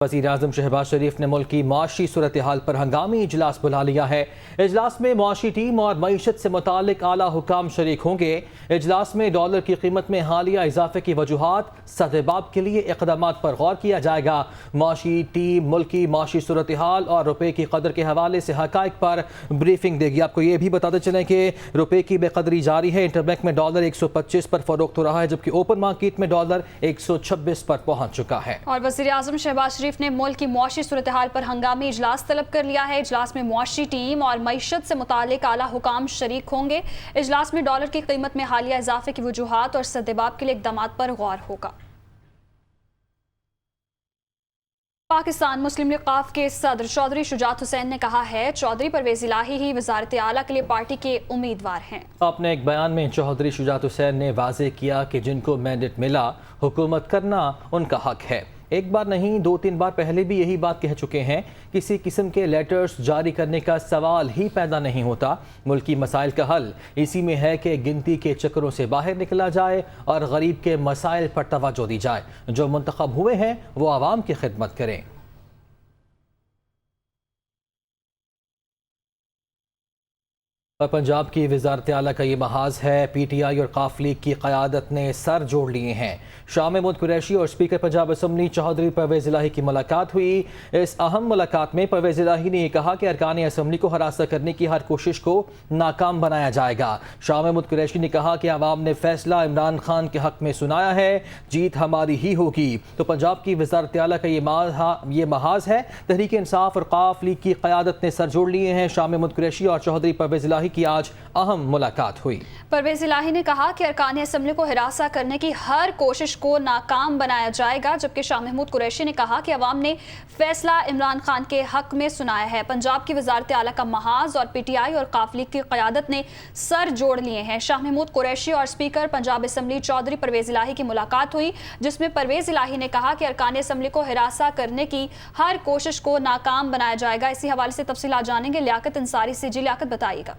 वज़ीर-ए-आज़म शहबाज शरीफ ने मुल्क की माशी सूरत हाल पर हंगामी इजलास बुला लिया है। इजलास में मुआशी टीम और मईशत से मुतालिक आला हुकाम शरीक होंगे। इजलास में डॉलर की कीमत में हालिया इजाफे की वजूहात सद्दबाब के लिए इक़दामात पर गौर किया जाएगा। मुआशी टीम मुल्क की माशी सूरत हाल और रुपये की कदर के हवाले से हक़ाइक़ पर ब्रीफिंग देगी। आपको ये भी बताते चलें कि रुपये की बेकदरी जारी है। इंटरबैंक में डॉलर 125 पर फरोख्त हो रहा है, जबकि ओपन मार्केट में डॉलर 126 पर पहुँच चुका है। और वज़ीर-ए-आज़म शहबाज शरीफ ने मुल्क की मुआशी सूरत हाल पर हंगामी इजलास तलब कर लिया है। इजलास में मुआशी टीम और मईशत से मुतालिक आला हुकाम शरीक होंगे। इजलास में डॉलर की कीमत में हालिया इजाफे की वजूहात और सद्दबाब के लिए इक़दामात पर गौर होगा। पाकिस्तान मुस्लिम लीग क़ाफ के सदर चौधरी शुजात हुसैन ने कहा है, चौधरी परवेज़ इलाही ही वज़ारत आला के लिए पार्टी के उम्मीदवार हैं। अपने एक बयान में चौधरी शुजात हुसैन ने वाज़ेह किया कि जिनको मैंडेट मिला हुकूमत करना उनका हक है। एक बार नहीं 2-3 बार पहले भी यही बात कह चुके हैं। किसी किस्म के लेटर्स जारी करने का सवाल ही पैदा नहीं होता। मुल्की मसाइल का हल इसी में है कि गिनती के चक्करों से बाहर निकला जाए और गरीब के मसाइल पर तवज्जो दी जाए। जो मुंतखब हुए हैं वो आवाम की खिदमत करें। और पंजाब की वज़ारत आला का ये महाज है। PTI और काफ लीग की क़यादत ने सर जोड़ लिए हैं। शाह महमूद कुरैशी और स्पीकर पंजाब असम्बली चौधरी परवेज़ इलाही की मुलाकात हुई। इस अहम मुलाकात में परवेज़ इलाही ने यह कहा कि अरकान असम्बली को हरासा करने की हर कोशिश को नाकाम बनाया जाएगा। शाह महमूद कुरैशी ने कहा कि आवाम ने फैसला इमरान खान के हक़ में सुनाया है, जीत हमारी ही होगी। तो पंजाब की वज़ारत आला का ये महाज है। तहरीक इंसाफ और काफ लीग की क़यादत ने सर जोड़ लिए हैं। शाह महमूद कुरैशी और चौधरी परवेज़ इलाही की आज अहम मुलाकात हुई। परवेज़ इलाही ने कहा कि अरकान असम्बली को हिरासा करने की हर कोशिश को नाकाम बनाया जाएगा, जबकि शाह महमूद कुरैशी ने कहा कि अवाम ने फैसला इमरान खान के हक में सुनाया है। पंजाब की वज़ारत आला का महाज और PTI और काफ लीग की क़यादत ने सर जोड़ लिए हैं। शाह महमूद कुरैशी और स्पीकर पंजाब असम्बली चौधरी परवेज़ इलाही की मुलाकात हुई, जिसमें परवेज़ इलाही ने कहा कि अरकान असम्बली को हिरासा करने की हर कोशिश को नाकाम बनाया जाएगा। इसी हवाले से तफसीलात जानेंगे लियाकत अंसारी से। जी लियाकत, बताइएगा।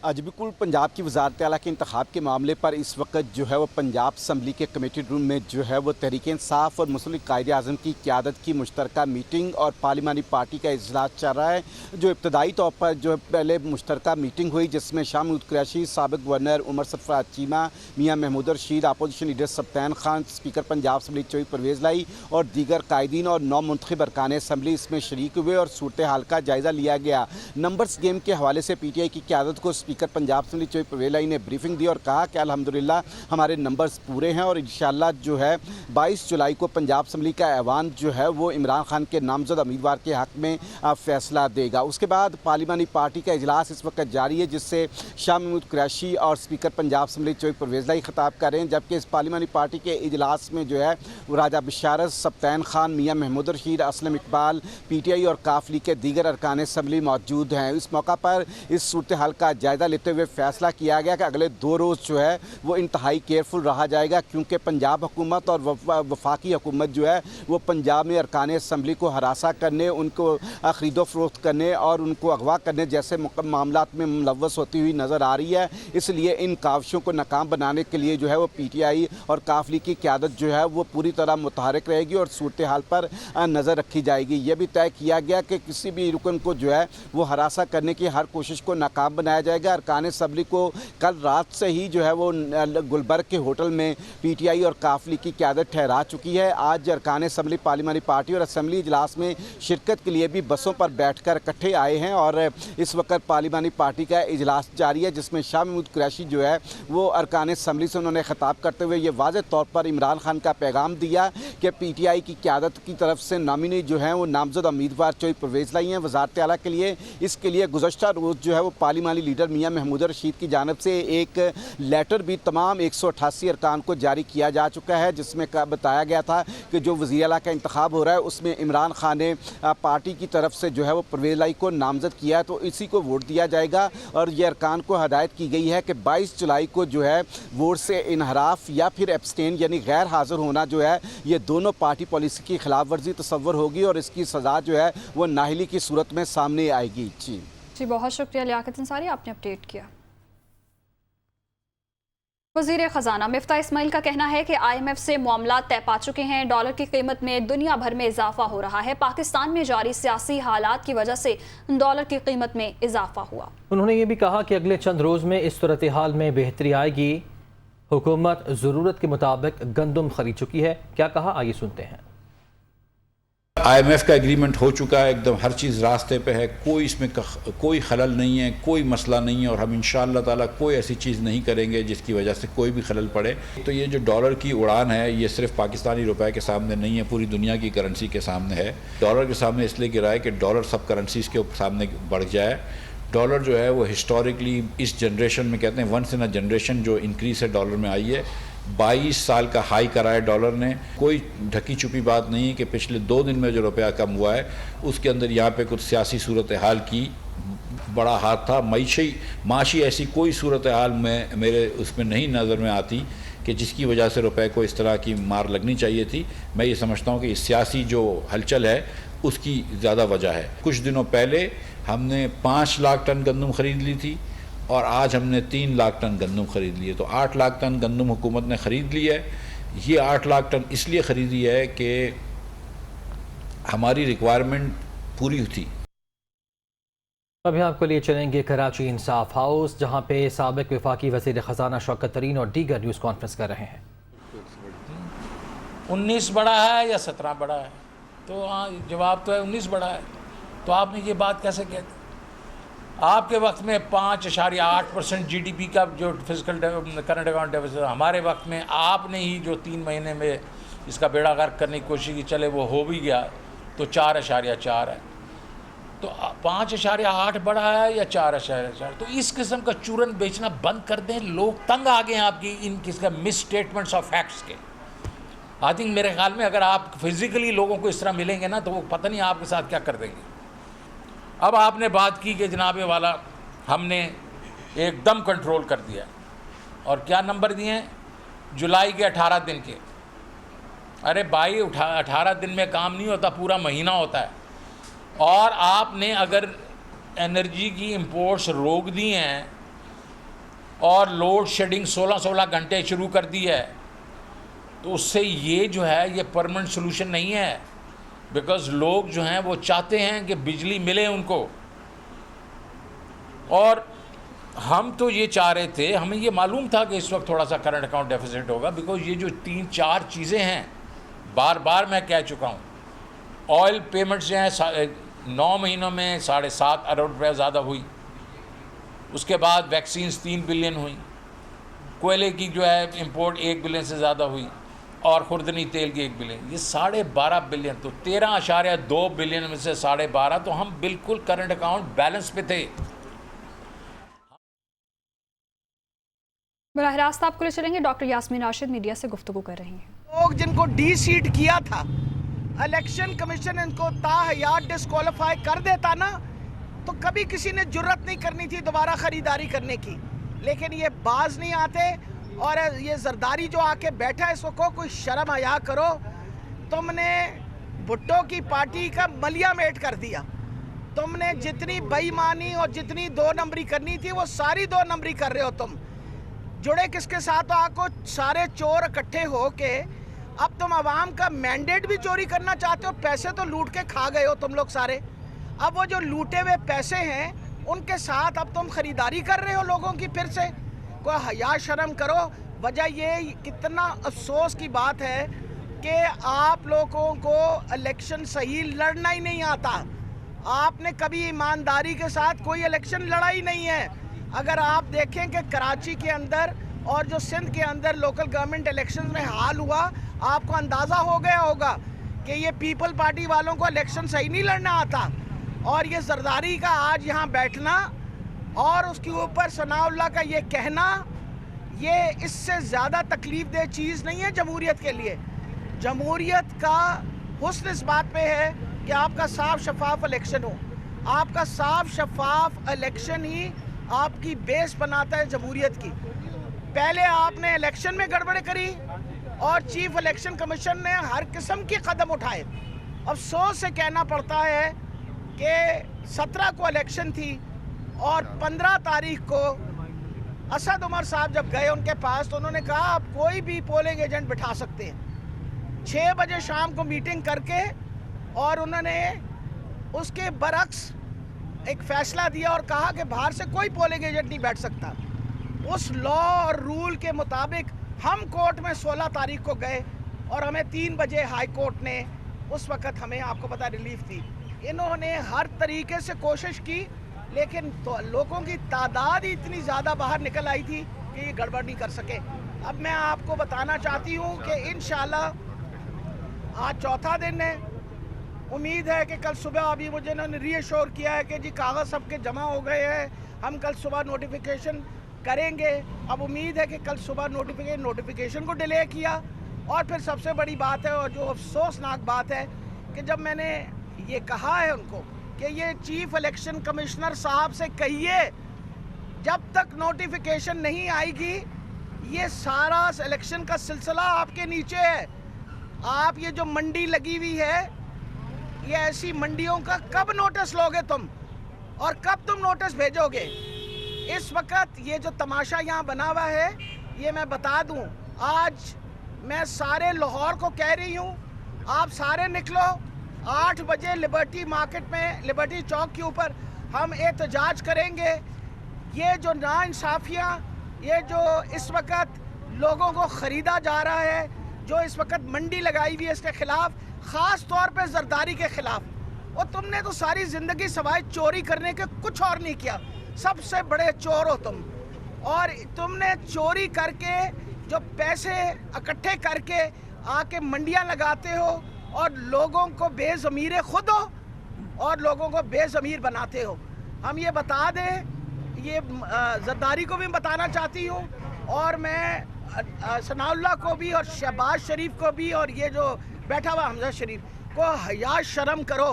आज बिल्कुल पंजाब की वज़ारत आला के इंतखाब के मामले पर इस वक्त जो है वो पंजाब असम्बली के कमेटी रूम में जो है वो तहरीक इंसाफ और मुस्लिम लीग कायदे-ए-आज़म की क़यादत की मुश्तरका मीटिंग और पार्लिमानी पार्टी का इजलास चल रहा है। जो इब्तदाई तौर पर जो पहले मुश्तरका मीटिंग हुई, जिसमें शाह महमूद कुरैशी, साबिक़ governor Umar Sarfaraz Cheema, Mian Mahmood Rasheed, opposition leader Sibtain Khan, speaker Punjab assembly Chaudhry Pervaiz Elahi और दीगर कायदीन और नौ मुंतखब अरकान असम्बली इसमें शरीक हुए और सूरत हाल का जायज़ा लिया गया। नंबर्स गेम के हवाले से PTI की क़यादत को स्पीकर पंजाब असम्बली चौधरी परवेज़ इलाही ने ब्रीफिंग दी और कहा कि अल्हम्दुलिल्लाह हमारे नंबर्स पूरे हैं और इंशाअल्लाह जो है 22 जुलाई को पंजाब असम्बली का ऐवान जो है वो इमरान खान के नामजद उम्मीदवार के हक़ में फ़ैसला देगा। उसके बाद पार्लिमानी पार्टी का इजलास इस वक्त जारी है, जिससे शाह महमूद कुरैशी और स्पीकर पंजाब असम्बली चौधरी परवेज़ इलाही खिताब कर रहे हैं, जबकि इस पार्लिमानी पार्टी के इजलास में जो है वो राजा बिशारत, सब्तैन खान, मियाँ महमूद रशीद, असलम इकबाल, PTI और काफ लीग के दीगर अरकान असम्बली मौजूद हैं। इस मौका पर इस सूरत हाल का जायज़ा लेते हुए फैसला किया गया कि अगले 2 रोज़ जो है वो इंतहाई केयरफुल रहा जाएगा, क्योंकि पंजाब हुकूमत और वफाकी हुकूमत जो है वो पंजाब में अरकान असम्बली को हरासा करने, उनको ख़रीदो फरोख्त करने और उनको अगवा करने जैसे मामलात में मुलव्वस होती हुई नज़र आ रही है। इसलिए इन काविशों को नाकाम बनाने के लिए जो है वो PTI और काफ लीग की क़यादत जो है वो पूरी तरह मुतहरिक रहेगी और सूरत हाल पर नज़र रखी जाएगी। यह भी तय किया गया कि किसी भी रुकन को जो है वो हरासा करने की हर कोशिश को नाकाम बनाया जाएगा। अरकान असम्बली को कल रात से ही जो है वो गुलबर्ग के होटल में PTI और काफ लीग की क़यादत ठहरा चुकी है। आज अरकान असम्बली पार्लिमानी पार्टी और असम्बली इजलास में शिरकत के लिए भी बसों पर बैठकर इकट्ठे आए हैं और इस वक्त पार्लिमानी पार्टी का इजलास जारी है, जिसमें शाह महमूद कुरैशी जो है वो अरकान असम्बली से उन्होंने खिताब करते हुए ये वाज़ेह तौर पर इमरान खान का पैगाम दिया कि PTI की क़यादत की तरफ से नामिनी जो है वो नामजद उम्मीदवार चौधरी परवेज़ इलाही हैं वज़ारत आला के लिए। इसके लिए गुज़श्ता रोज़ जो है वो पार्लिमानी लीडर मियाँ महमूद रशीद की जानिब से एक लेटर भी तमाम 188 अरकान को जारी किया जा चुका है, जिसमें बताया गया था कि जो वज़ीर आला का इंतखाब हो रहा है उसमें इमरान खान ने पार्टी की तरफ से जो है वो परवेज़ इलाही को नामज़द किया है, तो इसी को वोट दिया जाएगा। और ये अरकान को हदायत की गई है कि 22 जुलाई को जो है वोट से इनहराफ या फिर एब्सटेन यानी गैर हाज़िर होना जो है ये दोनों पार्टी पॉलिसी की खिलाफ वर्जी तस्वर होगी और इसकी सज़ा जो है वो नाहिली की सूरत में सामने आएगी। जी बहुत शुक्रिया लियाकत अंसारी, आपने अपडेट किया। वज़ीर ख़जाना मिफ्ता इस्माइल का कहना है कि IMF से मामला तय पा चुके हैं। डॉलर की कीमत में दुनिया भर में इजाफा हो रहा है। पाकिस्तान में जारी सियासी हालात की वजह से डॉलर की कीमत में इजाफा हुआ। उन्होंने ये भी कहा कि अगले चंद रोज़ में इस सूरत हाल में बेहतरी आएगी। हुकूमत ज़रूरत के मुताबिक गंदम खरीद चुकी है। क्या कहा, आइए सुनते हैं। IMF का एग्रीमेंट हो चुका है, एकदम हर चीज़ रास्ते पे है, कोई इसमें कोई खलल नहीं है, कोई मसला नहीं है, और हम इंशाअल्लाह ताला कोई ऐसी चीज़ नहीं करेंगे जिसकी वजह से कोई भी खलल पड़े। तो ये जो डॉलर की उड़ान है, ये सिर्फ पाकिस्तानी रुपए के सामने नहीं है, पूरी दुनिया की करेंसी के सामने है। डॉलर के सामने इसलिए गिरा है कि डॉलर सब करेंसीज के सामने बढ़ जाए। डॉलर जो है वो हिस्टोरिकली इस जनरेशन में कहते हैं वंस इन अ जनरेशन जो इंक्रीज है डॉलर में आई है। 22 साल का हाई करा है डॉलर ने। कोई ढकी छुपी बात नहीं है कि पिछले 2 दिन में जो रुपया कम हुआ है उसके अंदर यहाँ पे कुछ सियासी सूरत हाल की बड़ा हाथ था। माशी ऐसी कोई सूरत हाल में मेरे उसमें नहीं नज़र में आती कि जिसकी वजह से रुपए को इस तरह की मार लगनी चाहिए थी। मैं ये समझता हूँ कि इस सियासी जो हलचल है उसकी ज़्यादा वजह है। कुछ दिनों पहले हमने 5 लाख टन गंदम ख़रीद ली थी और आज हमने 3 लाख टन गंदम ख़रीद लिए, तो 8 लाख टन गंदम हुकूमत ने ख़रीद ली है। ये 8 लाख टन इसलिए ख़रीदी है कि हमारी रिक्वायरमेंट पूरी थी। अभी आपको लिए चलेंगे कराची इंसाफ हाउस, जहां पे साबिक वफाकी वज़ीर ख़जाना शौकत तरीन और दीगर न्यूज़ कॉन्फ्रेंस कर रहे हैं। 19 बड़ा है या 17 बड़ा है? तो हाँ, जवाब तो है 19 बड़ा है। तो आपने ये बात कैसे कह दी? आपके वक्त में 5.8% GDP का जो फिजिकल करंट अकाउंट डेफिसिट, हमारे वक्त में आपने ही जो 3 महीने में इसका बेड़ा गर्क करने की कोशिश की, चले वो हो भी गया, तो 4.4 है। तो 5.8 बड़ा है या 4.4? तो इस किस्म का चूरन बेचना बंद कर दें। लोग तंग आ गए हैं आपकी इन किसका मिस स्टेटमेंट्स ऑफ फैक्ट्स के। आई थिंक मेरे ख्याल में अगर आप फिज़िकली लोगों को इस तरह मिलेंगे ना तो वो पता नहीं आपके साथ क्या कर देंगे। अब आपने बात की कि जनाब वाला हमने एकदम कंट्रोल कर दिया, और क्या नंबर दिए हैं? जुलाई के 18 दिन के। अरे भाई 18 दिन में काम नहीं होता, पूरा महीना होता है। और आपने अगर एनर्जी की इंपोर्ट्स रोक दी हैं और लोड शेडिंग 16 घंटे शुरू कर दी है, तो उससे ये जो है ये परमानेंट सोल्यूशन नहीं है। बिकॉज़ लोग जो हैं वो चाहते हैं कि बिजली मिले उनको, और हम तो ये चाह रहे थे, हमें ये मालूम था कि इस वक्त थोड़ा सा करंट अकाउंट डेफिसिट होगा। बिकॉज़ ये जो 3-4 चीज़ें हैं, बार बार मैं कह चुका हूँ, ऑयल पेमेंट्स जो हैं 9 महीनों में 7.5 अरब रुपये ज़्यादा हुई। उसके बाद वैक्सीन्स 3 बिलियन हुई, कोयले की जो है इंपोर्ट 1 बिलियन से ज़्यादा हुई, और खुर्दनी तेल की 1 बिलियन, ये 12.5 बिलियन। तो 13.2 बिलियन में से 12.5, तो हम बिल्कुल करंट अकाउंट बैलेंस पे थे। बराह रास्त आपको ले चलेंगे। डॉक्टर यास्मीन राशिद मीडिया से गुफ्तगू कर रही हैं। लोग जिनको डी-सीट किया था, इलेक्शन कमीशन इनको ताहयात डिस्क्वालीफाई कर देता ना, तो कभी किसी ने जुर्रत नहीं करनी थी दोबारा ख़रीदारी करने की। लेकिन ये बाज नहीं आते, और ये जरदारी जो आके बैठा है इसको कोई शर्म हया करो। तुमने भुट्टो की पार्टी का मलिया मेट कर दिया। तुमने जितनी बेईमानी और जितनी 2 नंबरी करनी थी वो सारी 2 नंबरी कर रहे हो तुम। जुड़े किसके साथ? आपको सारे चोर इकट्ठे हो के अब तुम आवाम का मैंडेट भी चोरी करना चाहते हो। पैसे तो लूट के खा गए हो तुम लोग सारे। अब वो जो लूटे हुए पैसे हैं उनके साथ अब तुम खरीदारी कर रहे हो लोगों की। फिर से कोई हया शर्म करो। वजह ये कितना अफसोस की बात है कि आप लोगों को इलेक्शन सही लड़ना ही नहीं आता। आपने कभी ईमानदारी के साथ कोई इलेक्शन लड़ा ही नहीं है। अगर आप देखें कि कराची के अंदर और जो सिंध के अंदर लोकल गवर्नमेंट इलेक्शन में हाल हुआ, आपको अंदाज़ा हो गया होगा कि ये पीपल पार्टी वालों को इलेक्शन सही नहीं लड़ना आता। और ये जरदारी का आज यहाँ बैठना और उसके ऊपर सनाउल्लाह का ये कहना, ये इससे ज़्यादा तकलीफ दह चीज़ नहीं है जमहूरियत के लिए। जमहूरियत का हुस्न इस बात पे है कि आपका साफ शफाफ इलेक्शन हो। आपका साफ शफाफ इलेक्शन ही आपकी बेस बनाता है जमहूरियत की। पहले आपने इलेक्शन में गड़बड़ी करी और चीफ इलेक्शन कमीशन ने हर किस्म के कदम उठाए। अफसोस से कहना पड़ता है कि 17 को इलेक्शन थी और 15 तारीख को असद उमर साहब जब गए उनके पास तो उन्होंने कहा आप कोई भी पोलिंग एजेंट बिठा सकते हैं। 6 बजे शाम को मीटिंग करके और उन्होंने उसके बरक्स एक फैसला दिया और कहा कि बाहर से कोई पोलिंग एजेंट नहीं बैठ सकता। उस लॉ और रूल के मुताबिक हम कोर्ट में 16 तारीख को गए और हमें 3 बजे हाई कोर्ट ने उस वक़्त हमें आपको पता रिलीफ दी। इन्होंने हर तरीके से कोशिश की लेकिन तो लोगों की तादाद ही इतनी ज़्यादा बाहर निकल आई थी कि ये गड़बड़ नहीं कर सके। अब मैं आपको बताना चाहती हूँ कि इंशाल्लाह आज चौथा दिन है। उम्मीद है कि कल सुबह अभी मुझे इन्होंने रीअश्योर किया है कि जी कागज़ सबके जमा हो गए हैं, हम कल सुबह नोटिफिकेशन करेंगे। अब उम्मीद है कि कल सुबह नोटिफिकेशन को डिले किया। और फिर सबसे बड़ी बात है और जो अफसोसनाक बात है कि जब मैंने ये कहा है उनको कि ये चीफ इलेक्शन कमिश्नर साहब से कहिए जब तक नोटिफिकेशन नहीं आएगी ये सारा इलेक्शन का सिलसिला आपके नीचे है। आप ये जो मंडी लगी हुई है ये ऐसी मंडियों का कब नोटिस लोगे तुम और कब तुम नोटिस भेजोगे? इस वक्त ये जो तमाशा यहाँ बना हुआ है ये मैं बता दूँ, आज मैं सारे लाहौर को कह रही हूँ आप सारे निकलो 8 बजे लिबर्टी मार्केट में लिबर्टी चौक के ऊपर हम एहतजाज करेंगे। ये जो नाइंसाफ़ियाँ ये जो इस वक्त लोगों को ख़रीदा जा रहा है, जो इस वक्त मंडी लगाई हुई है इसके ख़िलाफ़, ख़ास तौर पे जरदारी के ख़िलाफ़। और तुमने तो सारी ज़िंदगी सवाए चोरी करने के कुछ और नहीं किया, सबसे बड़े चोर हो तुम। और तुमने चोरी करके जो पैसे इकट्ठे करके आके मंडियां लगाते हो और लोगों को बेज़मीर खुद हो और लोगों को बेज़मीर बनाते हो। हम ये बता दें, ये जरदारी को भी बताना चाहती हूँ और मैं सनाउल्लाह को भी और शहबाज शरीफ को भी और ये जो बैठा हुआ हमजा शरीफ को हया शर्म करो।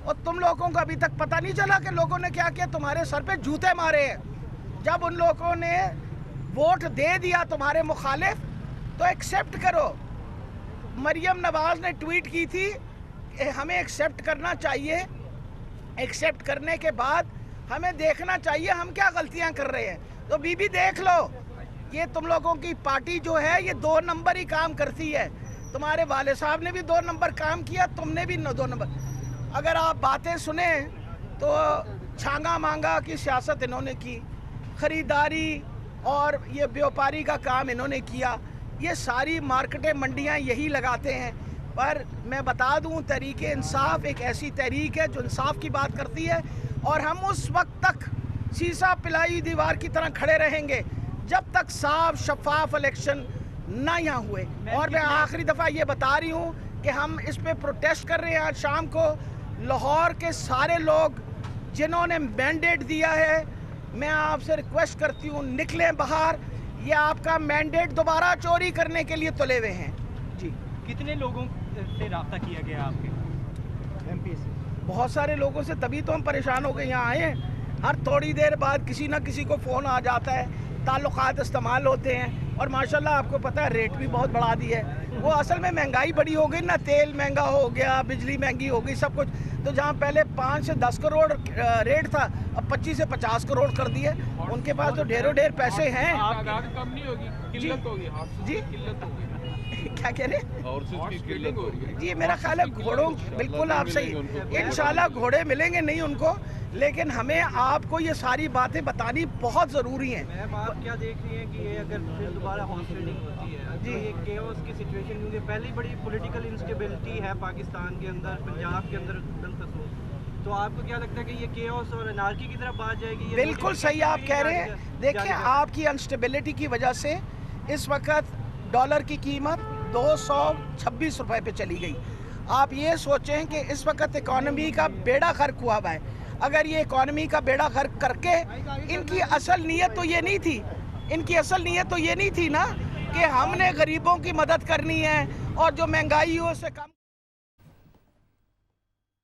और तुम लोगों को अभी तक पता नहीं चला कि लोगों ने क्या किया, तुम्हारे सर पे जूते मारे हैं। जब उन लोगों ने वोट दे दिया तुम्हारे मुखालिफ तो एक्सेप्ट करो। मरियम नवाज ने ट्वीट की थी कि हमें एक्सेप्ट करना चाहिए, एक्सेप्ट करने के बाद हमें देखना चाहिए हम क्या गलतियां कर रहे हैं। तो बीबी देख लो, ये तुम लोगों की पार्टी जो है ये 2 नंबर ही काम करती है। तुम्हारे वाले साहब ने भी 2 नंबर काम किया, तुमने भी 2 नंबर। अगर आप बातें सुने तो छांगा मांगा की सियासत इन्होंने की, ख़रीदारी और ये व्यापारी का काम इन्होंने किया। ये सारी मार्केटें मंडियां यही लगाते हैं। पर मैं बता दूं तहरीक इंसाफ एक ऐसी तहरीक है जो इंसाफ की बात करती है और हम उस वक्त तक शीशा पिलाई दीवार की तरह खड़े रहेंगे जब तक साफ शफाफ इलेक्शन ना यहाँ हुए। और मैं आखिरी दफ़ा ये बता रही हूँ कि हम इस पे प्रोटेस्ट कर रहे हैं। आज शाम को लाहौर के सारे लोग जिन्होंने मैंडेट दिया है, मैं आपसे रिक्वेस्ट करती हूँ निकलें बाहर। ये आपका मैंडेट दोबारा चोरी करने के लिए तुले हुए हैं। जी, कितने लोगों से रब्ता किया गया आपके MP से? बहुत सारे लोगों से, तभी तो हम परेशान हो गए यहाँ आए हैं। हर थोड़ी देर बाद किसी ना किसी को फ़ोन आ जाता है, ताल्लुकात इस्तेमाल होते हैं और माशाल्लाह आपको पता है रेट भी बहुत बढ़ा दी है। वो असल में महंगाई बड़ी हो गई ना, तेल महंगा हो गया, बिजली महंगी हो गई, सब कुछ। तो जहाँ पहले 5 से 10 करोड़ रेट था अब 25 से 50 करोड़ कर दिए। उनके पास तो ढेरों ढेर पैसे हैं। कम नहीं होगी, किल्लत होगी, जी किल्लत होगी। क्या कह रहे? और की किल्लत हो रही है। जी मेरा ख्याल है घोड़ों, बिल्कुल आप सही, इंशाल्लाह घोड़े मिलेंगे नहीं उनको, लेकिन हमें आपको ये सारी बातें बतानी बहुत ज़रूरी हैं। मैम आप क्या देख रही हैं कि ये अगर फिर दोबारा हॉर्स ट्रेडिंग होती है जी, तो ये केओस की सिचुएशन, क्योंकि पहली बड़ी पॉलिटिकल इंस्टेबिलिटी है पाकिस्तान के अंदर, पंजाब के अंदर बिलखसूस, तो आपको क्या लगता है कि ये केओस और अनार्की की तरफ आ जाएगी? ये बिल्कुल सही आप कह रहे हैं। देखिए आपकी अनस्टेबिलिटी की वजह से इस वक्त डॉलर की कीमत 226 रुपए पे चली गई। आप ये सोचें कि इस वक्त इकॉनमी का बेड़ा गर्क हुआ हुआ है। अगर ये इकॉनमी का बेड़ा गर्क करके, इनकी असल नीयत तो ये नहीं थी, इनकी असल नीयत तो ये नहीं थी ना कि हमने गरीबों की मदद करनी है और जो महंगाई हो उसे कम